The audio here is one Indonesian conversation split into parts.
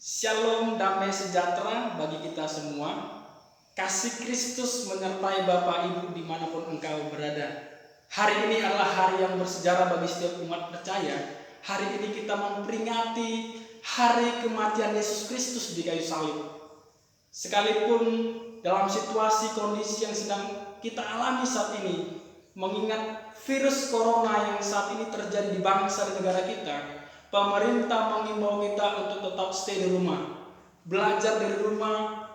Shalom, damai sejahtera bagi kita semua. Kasih Kristus menyertai Bapak Ibu dimanapun engkau berada. Hari ini adalah hari yang bersejarah bagi setiap umat percaya. Hari ini kita memperingati hari kematian Yesus Kristus di kayu salib. Sekalipun dalam situasi kondisi yang sedang kita alami saat ini, mengingat virus corona yang saat ini terjadi di bangsa dan negara kita, pemerintah mengimbau kita untuk tetap stay di rumah, belajar dari rumah,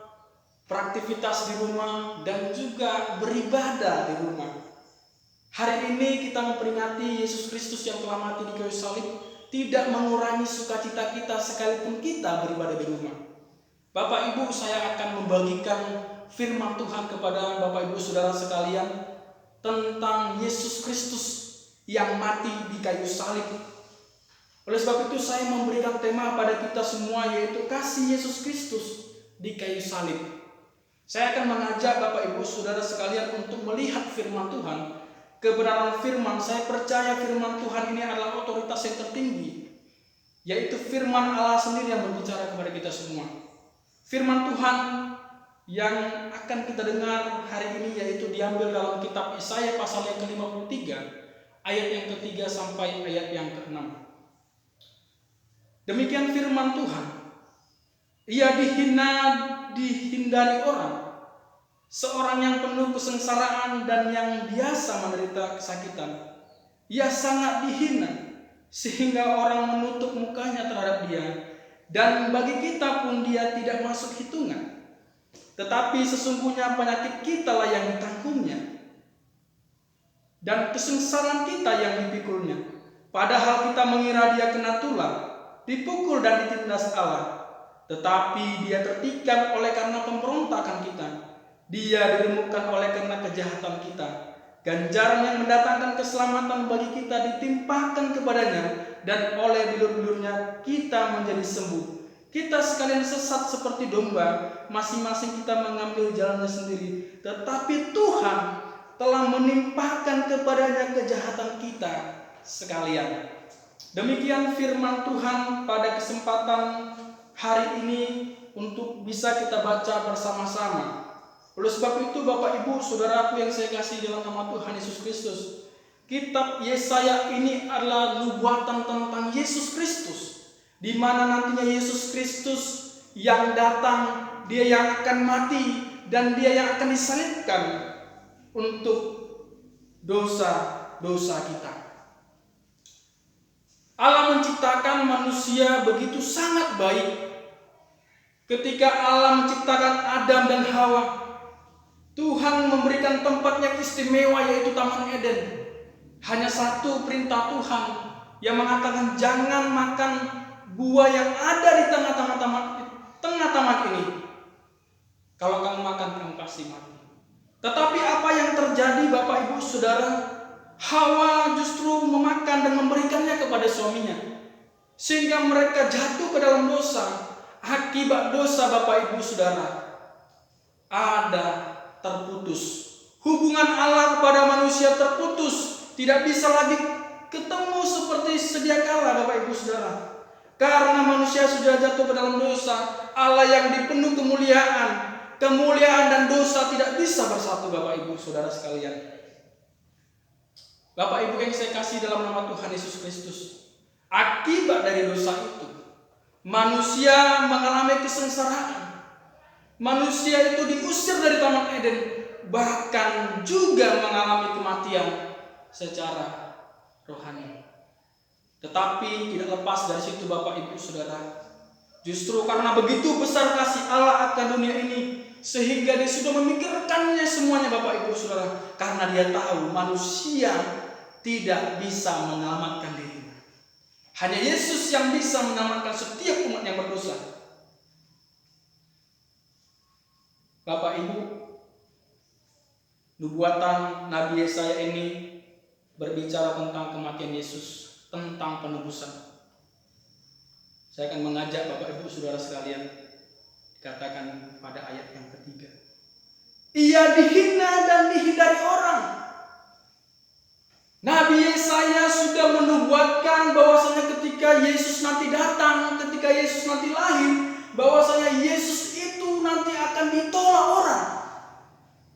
beraktivitas di rumah, dan juga beribadah di rumah. Hari ini kita memperingati Yesus Kristus yang telah mati di kayu salib, tidak mengurangi sukacita kita sekalipun kita beribadah di rumah. Bapak Ibu, saya akan membagikan firman Tuhan kepada Bapak Ibu Saudara sekalian tentang Yesus Kristus yang mati di kayu salib. Oleh sebab itu saya memberikan tema pada kita semua, yaitu kasih Yesus Kristus di kayu salib. Saya akan mengajak Bapak Ibu Saudara sekalian untuk melihat firman Tuhan. Kebenaran firman, saya percaya firman Tuhan ini adalah otoritas yang tertinggi, yaitu firman Allah sendiri yang berbicara kepada kita semua. Firman Tuhan yang akan kita dengar hari ini yaitu diambil dalam kitab Yesaya pasal yang ke-53, ayat yang ke-3 sampai ayat yang ke-6. Demikian firman Tuhan. Ia dihindari orang, seorang yang penuh kesengsaraan dan yang biasa menderita kesakitan. Ia sangat dihina sehingga orang menutup mukanya terhadap dia, dan bagi kita pun dia tidak masuk hitungan. Tetapi sesungguhnya penyakit kita lah yang ditanggungnya, dan kesengsaraan kita yang dipikulnya. Padahal kita mengira dia kena tulah, dipukul dan ditindas Allah. Tetapi dia tertikam oleh karena pemberontakan kita, dia diremukkan oleh karena kejahatan kita. Ganjaran yang mendatangkan keselamatan bagi kita ditimpakan kepadanya, dan oleh bilur-bilurnya kita menjadi sembuh. Kita sekalian sesat seperti domba, masing-masing kita mengambil jalannya sendiri. Tetapi Tuhan telah menimpakan kepadanya kejahatan kita sekalian. Demikian firman Tuhan pada kesempatan hari ini untuk bisa kita baca bersama-sama. Oleh sebab itu Bapak Ibu Saudaraku yang saya kasih dalam nama Tuhan Yesus Kristus, kitab Yesaya ini adalah nubuatan tentang Yesus Kristus, di mana nantinya Yesus Kristus yang datang, dia yang akan mati dan dia yang akan disalibkan untuk dosa-dosa kita. Allah menciptakan manusia begitu sangat baik. Ketika Allah menciptakan Adam dan Hawa, Tuhan memberikan tempat yang istimewa, yaitu Taman Eden. Hanya satu perintah Tuhan yang mengatakan jangan makan buah yang ada di tengah taman ini. Kalau kamu makan, kamu pasti mati. Tetapi apa yang terjadi Bapak Ibu Saudara? Hawa justru memakan dan memberikannya kepada suaminya, sehingga mereka jatuh ke dalam dosa. Akibat dosa Bapak Ibu Saudara, ada terputus hubungan Allah kepada manusia, terputus, tidak bisa lagi ketemu seperti sedia kala Bapak Ibu Saudara. Karena manusia sudah jatuh ke dalam dosa, Allah yang dipenuh kemuliaan dan dosa tidak bisa bersatu Bapak Ibu Saudara sekalian. Bapak Ibu yang saya kasih dalam nama Tuhan Yesus Kristus, akibat dari dosa itu manusia mengalami kesengsaraan. Manusia itu diusir dari Taman Eden, bahkan juga mengalami kematian secara rohani. Tetapi tidak lepas dari situ Bapak Ibu Saudara, justru karena begitu besar kasih Allah akan dunia ini, sehingga dia sudah memikirkannya semuanya Bapak Ibu Saudara, karena dia tahu manusia tidak bisa menyelamatkan dirinya. Hanya Yesus yang bisa menyelamatkan setiap umat yang berdosa. Bapak Ibu, nubuatan Nabi Yesaya ini berbicara tentang kematian Yesus, tentang penebusan. Saya akan mengajak Bapak Ibu Saudara sekalian, dikatakan pada ayat yang ketiga, ia dihina dan dihindari orang. Nabi Yesaya sudah menubuatkan bahwasanya ketika Yesus nanti datang, ketika Yesus nanti lahir, bahwasanya Yesus itu nanti akan ditolak orang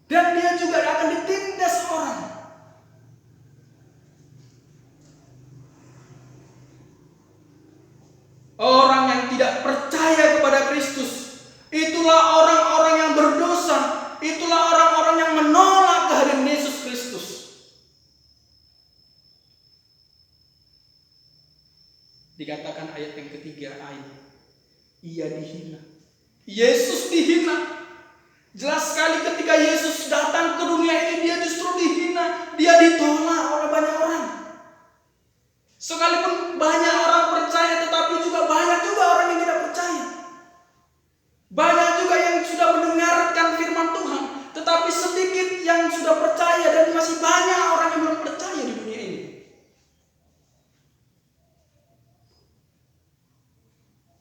dan dia juga akan ditindas orang. Orang yang tidak percaya kepada Kristus, itulah orang-orang yang berdosa, itulah orang-orang yang menolak kehadiran Yesus Kristus. Dikatakan ayat yang ketiga, ia dihina. Yesus dihina. Jelas sekali ketika Yesus datang ke dunia ini, dia justru dihina, dia ditolak oleh banyak orang. Sekalipun banyak orang percaya, tetapi juga banyak juga orang yang tidak percaya. Banyak juga yang sudah mendengarkan firman Tuhan, tetapi sedikit yang sudah percaya dan masih banyak orang yang belum percaya di dunia ini.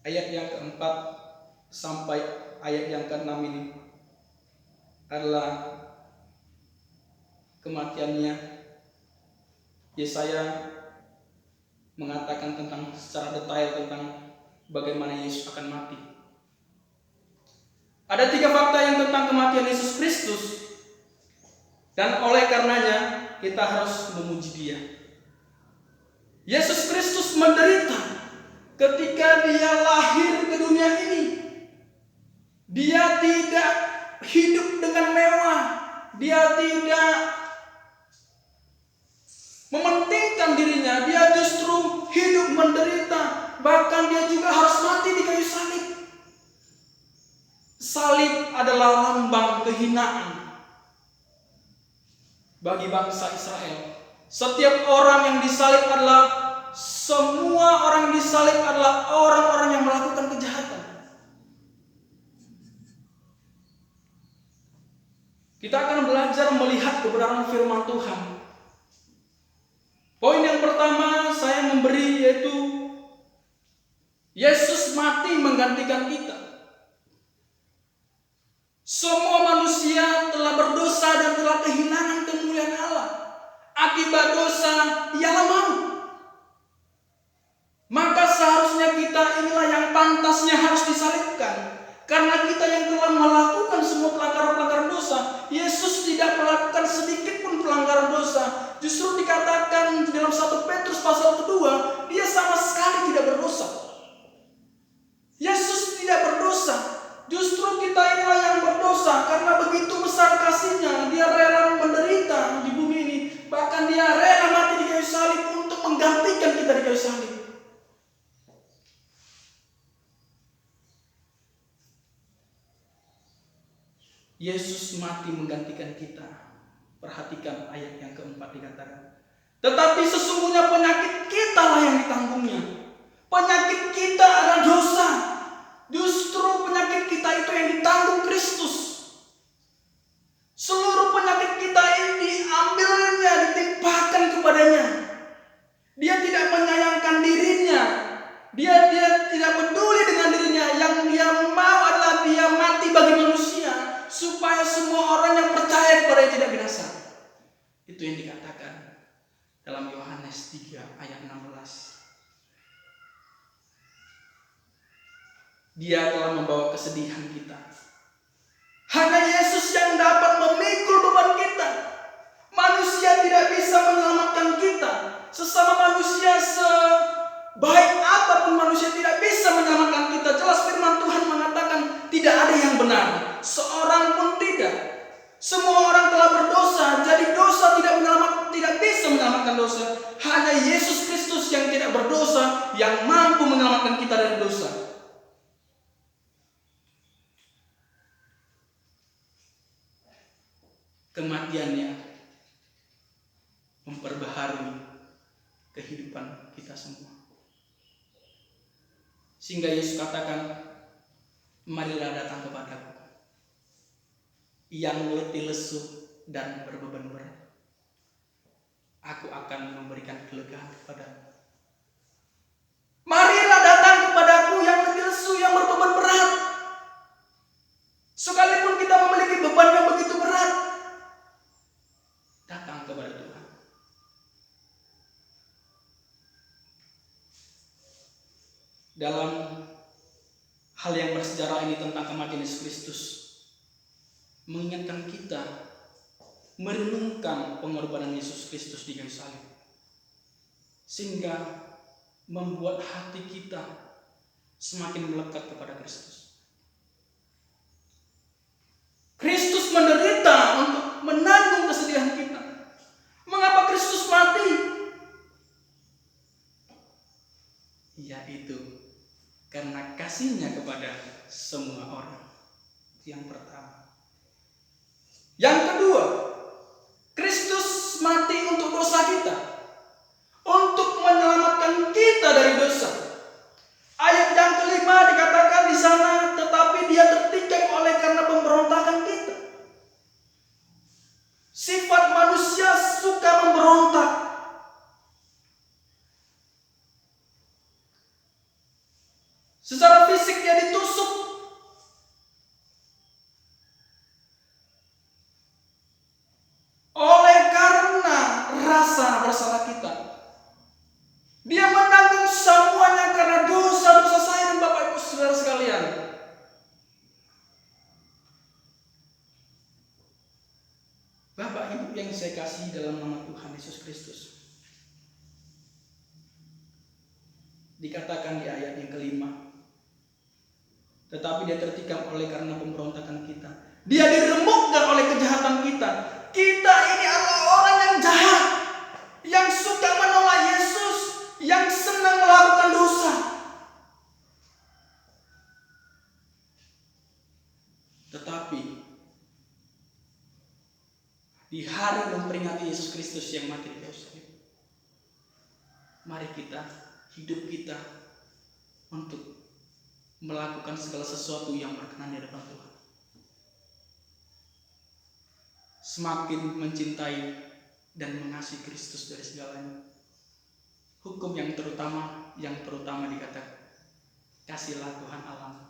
Ayat yang keempat sampai ayat yang keenam ini adalah kematiannya. Yesaya mengatakan tentang secara detail tentang bagaimana Yesus akan mati. Ada 3 fakta yang tentang kematian Yesus Kristus, dan oleh karenanya kita harus memuji Dia. Yesus Kristus menderita ketika dia lahir ke dunia ini. Dia tidak hidup dengan mewah, dia tidak mementingkan dirinya, dia justru hidup menderita, bahkan dia juga harus mati di kayu salib. Salib adalah lambang kehinaan bagi bangsa Israel. Setiap orang yang disalib adalah semua orang yang disalib adalah orang-orang yang melakukan kejahatan. Kita akan belajar melihat kebenaran firman Tuhan. Poin yang pertama saya memberi yaitu Yesus mati menggantikan kita. Semua manusia telah berdosa dan telah kehilangan kemuliaan Allah. Akibat dosa ialah maut. Maka seharusnya kita inilah yang pantasnya harus disalibkan. Karena kita yang telah melakukan semua pelanggaran-pelanggaran dosa. Yesus tidak melakukan sedikit pun pelanggaran dosa. Justru dikatakan dalam 1 Petrus pasal kedua, dia sama sekali tidak berdosa. Yesus tidak berdosa. Justru kita inilah yang berdosa. Karena begitu besar kasihnya, dia rela menderita di bumi ini. Bahkan dia rela mati di kayu salib untuk menggantikan kita di kayu salib. Yesus mati menggantikan kita. Perhatikan ayat yang keempat dikatakan, tetapi sesungguhnya penyakit kita lah yang ditanggungnya. Penyakit kita adalah dosa. Justru penyakit kita itu yang ditanggung Kristus. Seluruh penyakit kita ini diambilnya, ditimpakan kepadanya. Dia tidak menyayangkan dirinya. Dia tidak peduli dengan dirinya. Yang dia mau adalah dia mati bagi manusia, supaya semua orang yang percaya kepada dia tidak binasa. Itu yang dikatakan dalam Yohanes 3 ayat 16. Dia telah membawa kesedihan kita. Hanya Yesus yang dapat memikul beban kita. Manusia tidak bisa menyelamatkan kita. Sesama manusia sebaik apapun manusia tidak bisa menyelamatkan kita. Jelas firman Tuhan mengatakan tidak ada yang benar, seorang pun tidak. Semua orang telah berdosa, jadi dosa tidak bisa menyelamatkan dosa. Hanya Yesus Kristus yang tidak berdosa yang mampu menyelamatkan kita dari dosa. Kematiannya memperbaharui kehidupan kita semua. Sehingga Yesus katakan, marilah datang kepadaku yang letih lesu dan berbeban berat. Aku akan memberikan kelegaan kepadamu. Marilah datang kepadaku yang letih lesu, yang berbeban berat. Sekalipun kita memiliki beban yang begitu berat, datang kepada Tuhan. Dalam Hal yang bersejarah ini tentang kematian Yesus Kristus mengingatkan kita merenungkan pengorbanan Yesus Kristus di kayu salib, sehingga membuat hati kita semakin melekat kepada Kristus. Kristus menderita untuk menanggung kesedihan kita. Mengapa Kristus mati? Yaitu karena kasihnya kepada semua orang. Yang pertama. Yang kedua, Kristus mati untuk dosa kita, untuk menyelamatkan kita dari dosa. Ayat yang kelima dikatakan di sana, tetapi dia tertikam oleh karena pemberontakan kita. Sifat manusia suka memberontak. Secara fisik dia ditusuk. Oleh karena rasa bersalah kita. Dia menanggung semuanya karena dosa-dosa saya dan Bapak Ibu Saudara sekalian. Bapak Ibu yang saya kasih dalam nama Tuhan Yesus Kristus. Dikatakan di ayat yang kelima. Tetapi dia tertikam oleh karena pemberontakan kita. Dia diremukkan oleh kejahatan kita. Kita ini adalah orang yang jahat, yang suka menolak Yesus, yang senang melakukan dosa. Tetapi di hari memperingati Yesus Kristus yang mati di kayu salib, mari kita, hidup kita untuk melakukan segala sesuatu yang berkenan di hadapan Tuhan. Semakin mencintai dan mengasihi Kristus dari segalanya. Hukum yang terutama dikatakan, kasihlah Tuhan Allahmu.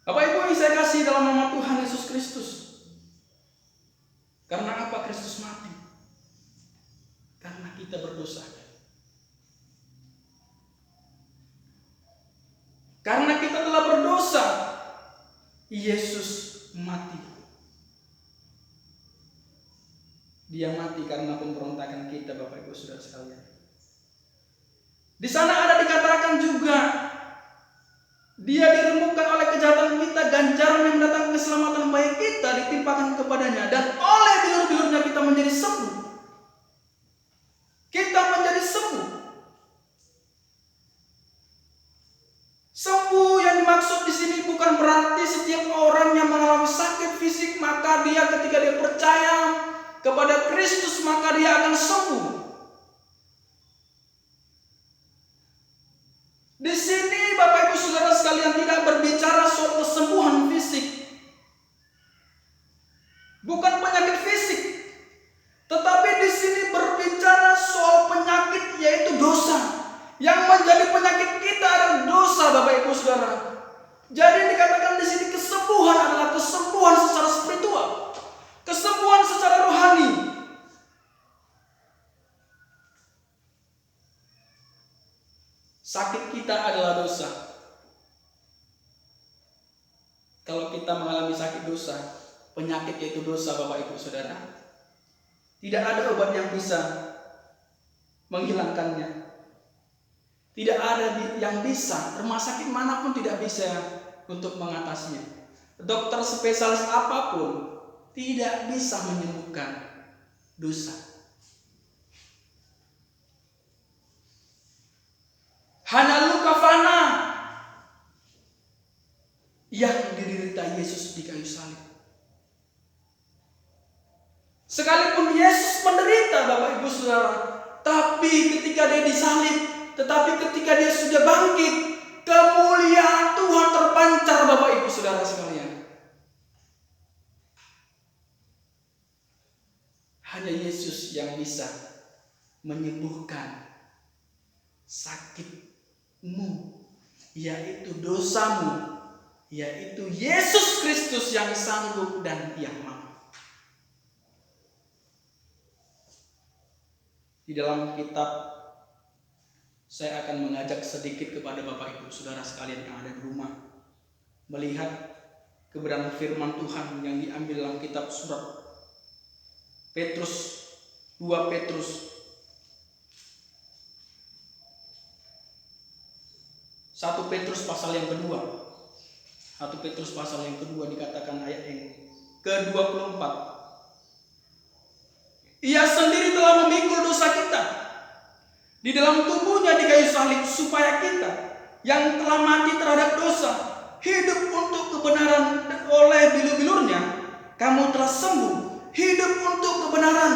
Bapak Ibu yang saya kasih dalam nama Tuhan Yesus Kristus. Karena apa Kristus mati? Karena kita berdosa. Karena kita telah berdosa, Yesus mati. Dia mati karena pemberontakan kita, Bapak Ibu Saudara sekalian. Di sana ada dikatakan juga, dia diremukkan oleh kejahatan kita, ganjaran yang mendatangkan keselamatan baik kita ditimpakan kepadanya, dan oleh bilur-bilurnya kita menjadi sembuh. Kita menjadi sembuh. Sembuh yang dimaksud di sini bukan berarti setiap orang yang mengalami sakit fisik maka dia ketika dia percaya kepada Kristus maka dia akan sembuh. Di sini Bapak Ibu Saudara sekalian tidak berbicara soal kesembuhan fisik. Bukan penyakit fisik. Tetapi di sini berbicara soal penyakit yaitu dosa. Yang menjadi penyakit kita adalah dosa, Bapak Ibu Saudara. Jadi dikatakan di sini kesembuhan adalah kesembuhan secara spiritual, kesembuhan secara rohani. Sakit kita adalah dosa. Kalau kita mengalami sakit dosa, penyakit yaitu dosa, Bapak Ibu Saudara, tidak ada obat yang bisa menghilangkannya. Tidak ada yang bisa, rumah sakit manapun tidak bisa untuk mengatasinya. Dokter spesialis apapun tidak bisa menyembuhkan dosa. Hanya luka fana yang diderita Yesus di kayu salib. Sekalipun Yesus menderita, Bapak Ibu Saudara, tapi ketika dia disalib, tetapi ketika dia sudah bangkit, kemuliaan Tuhan terpancar, Bapak Ibu Saudara sekalian. Hanya Yesus yang bisa menyembuhkan sakitmu, yaitu dosamu, yaitu Yesus Kristus yang sanggup dan yang mampu. Di dalam kitab saya akan mengajak sedikit kepada Bapak Ibu Saudara sekalian yang ada di rumah melihat kebenaran firman Tuhan yang diambil dalam kitab surat Petrus, 2 Petrus 1 Petrus pasal yang kedua. 1 Petrus pasal yang kedua dikatakan ayat yang ke-24. Ia sendiri telah memikul dosa kita di dalam tubuhnya di kayu salib, supaya kita yang telah mati terhadap dosa hidup untuk kebenaran, dan oleh bilur-bilurnya kamu telah sembuh hidup untuk kebenaran.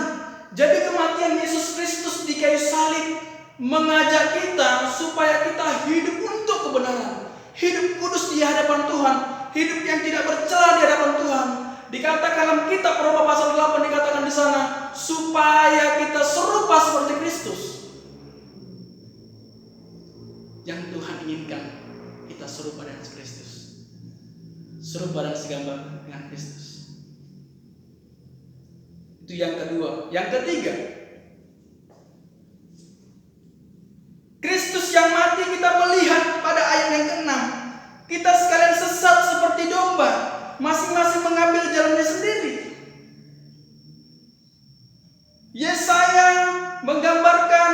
Jadi kematian Yesus Kristus di kayu salib mengajak kita supaya kita hidup untuk kebenaran, hidup kudus di hadapan Tuhan, hidup yang tidak bercela di hadapan Tuhan. Dikatakan dalam kitab Roma pasal 8 dikatakan di sana supaya kita serupa seperti Kristus. Yang Tuhan inginkan kita serupa dengan Kristus, serupa dan segambar dengan Kristus. Itu yang kedua. Yang ketiga, Kristus yang mati kita melihat pada ayat yang ke-6. Kita sekalian sesat seperti domba, masing-masing mengambil jalannya sendiri. Yesaya menggambarkan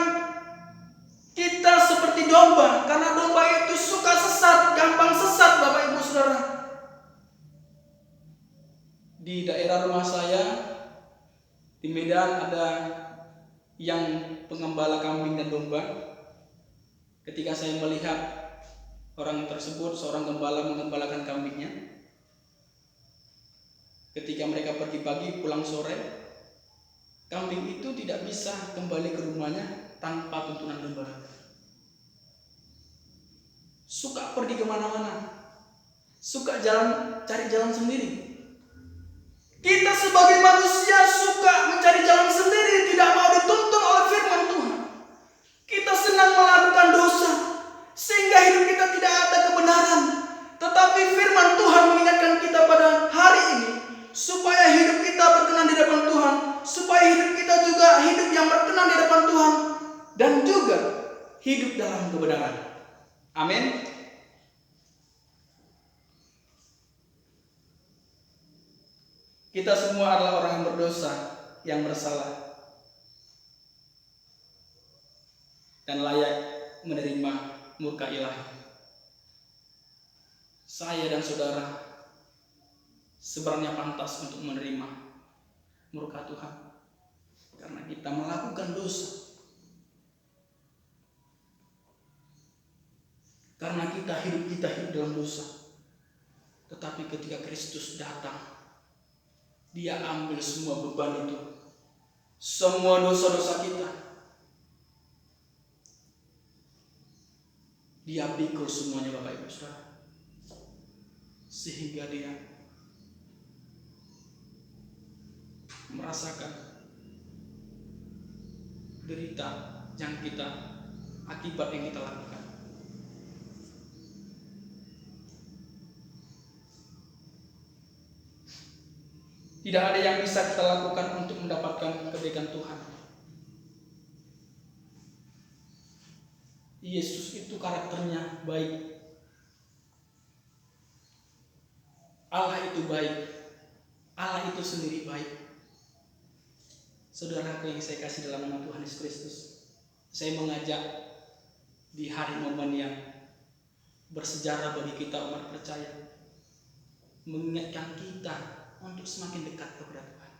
kita seperti domba, karena domba itu suka sesat, gampang sesat Bapak Ibu Saudara. Di daerah rumah saya di Medan ada yang pengembala kambing dan domba. Ketika saya melihat orang tersebut, seorang gembala mengembalakan kambingnya, ketika mereka pergi pagi pulang sore, kambing itu tidak bisa kembali ke rumahnya tanpa tuntunan gembala. Suka pergi kemana-mana, suka cari jalan sendiri. Kita sebagai manusia suka mencari jalan sendiri, tidak mau dituntun oleh firman Tuhan. Kita senang melakukan dosa, sehingga hidup kita tidak ada kebenaran. Tetapi firman Tuhan mengingatkan kita pada hari ini, supaya hidup kita berkenan di hadapan Tuhan, supaya hidup kita juga hidup yang berkenan di hadapan Tuhan, dan juga hidup dalam kebenaran. Amin. Kita semua adalah orang yang berdosa, yang bersalah, dan layak menerima murka ilahi. Saya dan saudara sebenarnya pantas untuk menerima murka Tuhan, karena kita melakukan dosa, karena kita hidup dalam dosa. Tetapi ketika Kristus datang, Dia ambil semua beban itu, semua dosa-dosa kita. Dia pikul semuanya Bapak Ibu Saudara, sehingga Dia merasakan derita yang kita, akibat yang kita lakukan. Tidak ada yang bisa kita lakukan untuk mendapatkan kebaikan Tuhan. Yesus itu karakternya baik. Allah itu baik. Allah itu sendiri baik. Saudaraku yang saya kasih dalam nama Tuhan Yesus Kristus, saya mengajak di hari momen yang bersejarah bagi kita umat percaya, mengingatkan kita untuk semakin dekat kepada Tuhan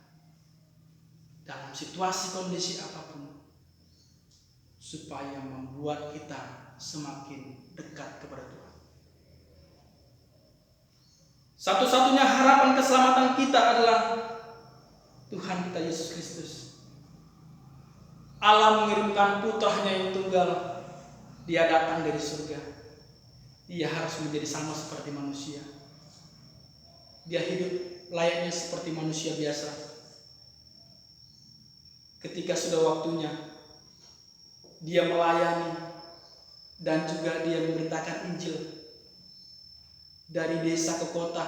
dalam situasi kondisi apapun, supaya membuat kita semakin dekat kepada Tuhan. Satu-satunya harapan keselamatan kita adalah Tuhan kita Yesus Kristus. Allah mengirimkan putranya yang tunggal. Dia datang dari surga. Dia harus menjadi sama seperti manusia. Dia hidup layaknya seperti manusia biasa. Ketika sudah waktunya, Dia melayani dan juga Dia memberitakan Injil dari desa ke kota,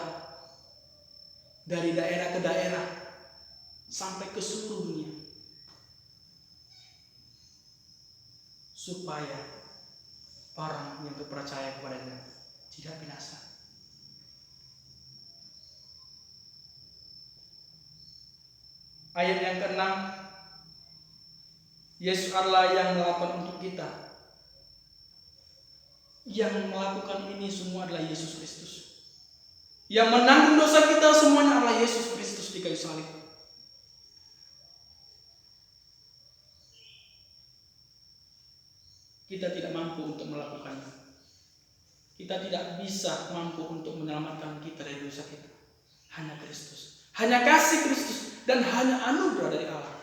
dari daerah ke daerah, sampai ke seluruh dunia, supaya orang yang percaya kepadanya tidak binasa. Ayat yang ke-6, Yesus adalah yang melakukan untuk kita. Yang melakukan ini semua adalah Yesus Kristus. Yang menanggung dosa kita semuanya adalah Yesus Kristus di kayu salib. Kita tidak mampu untuk melakukannya. Kita tidak bisa mampu untuk menyelamatkan kita dari dosa kita. Hanya Kristus. Hanya kasih Kristus dan hanya anugerah dari Allah.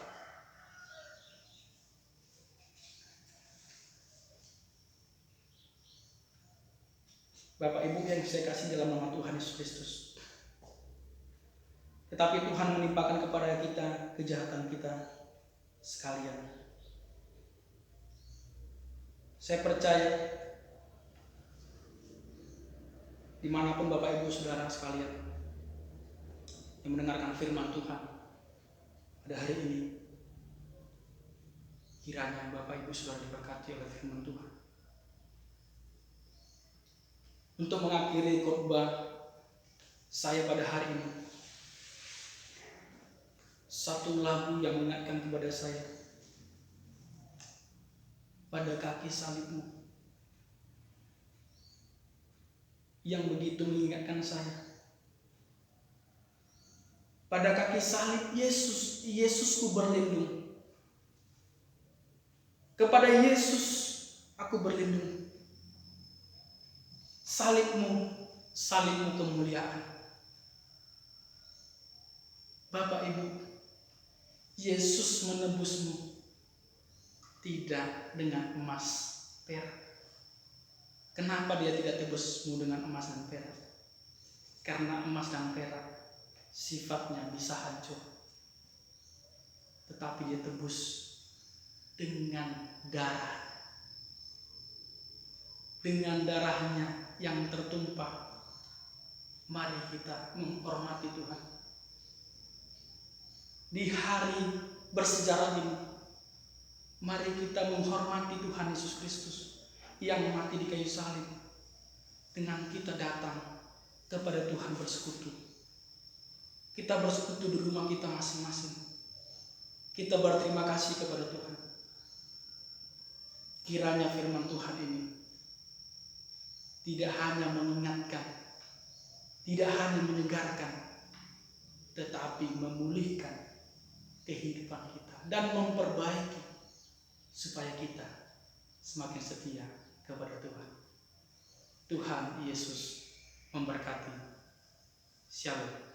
Bapak Ibu yang saya kasih dalam nama Tuhan Yesus Kristus. Tetapi Tuhan menimpakan kepada kita kejahatan kita sekalian. Saya percaya dimanapun Bapak Ibu Saudara sekalian yang mendengarkan firman Tuhan pada hari ini, kiranya Bapak Ibu Saudara diberkati oleh firman Tuhan. Untuk mengakhiri khotbah saya pada hari ini, satu lagu yang mengingatkan kepada saya, pada kaki salibmu, yang begitu mengingatkan saya. Pada kaki salib Yesusku berlindung. Kepada Yesus aku berlindung. Salibmu kemuliaan. Bapak Ibu, Yesus menebusmu tidak dengan emas perak. Kenapa dia tidak tebusmu dengan emas dan perak? Karena emas dan perak sifatnya bisa hancur. Tetapi dia tebus dengan darah. Dengan darahnya yang tertumpah, mari kita menghormati Tuhan. Di hari bersejarah ini, mari kita menghormati Tuhan Yesus Kristus yang mati di kayu salib. Dengan kita datang kepada Tuhan bersekutu. Kita bersekutu di rumah kita masing-masing. Kita berterima kasih kepada Tuhan. Kiranya firman Tuhan ini tidak hanya mengingatkan, tidak hanya menyegarkan, tetapi memulihkan kehidupan kita dan memperbaiki supaya kita semakin setia kepada Tuhan. Tuhan Yesus memberkati. Shalom.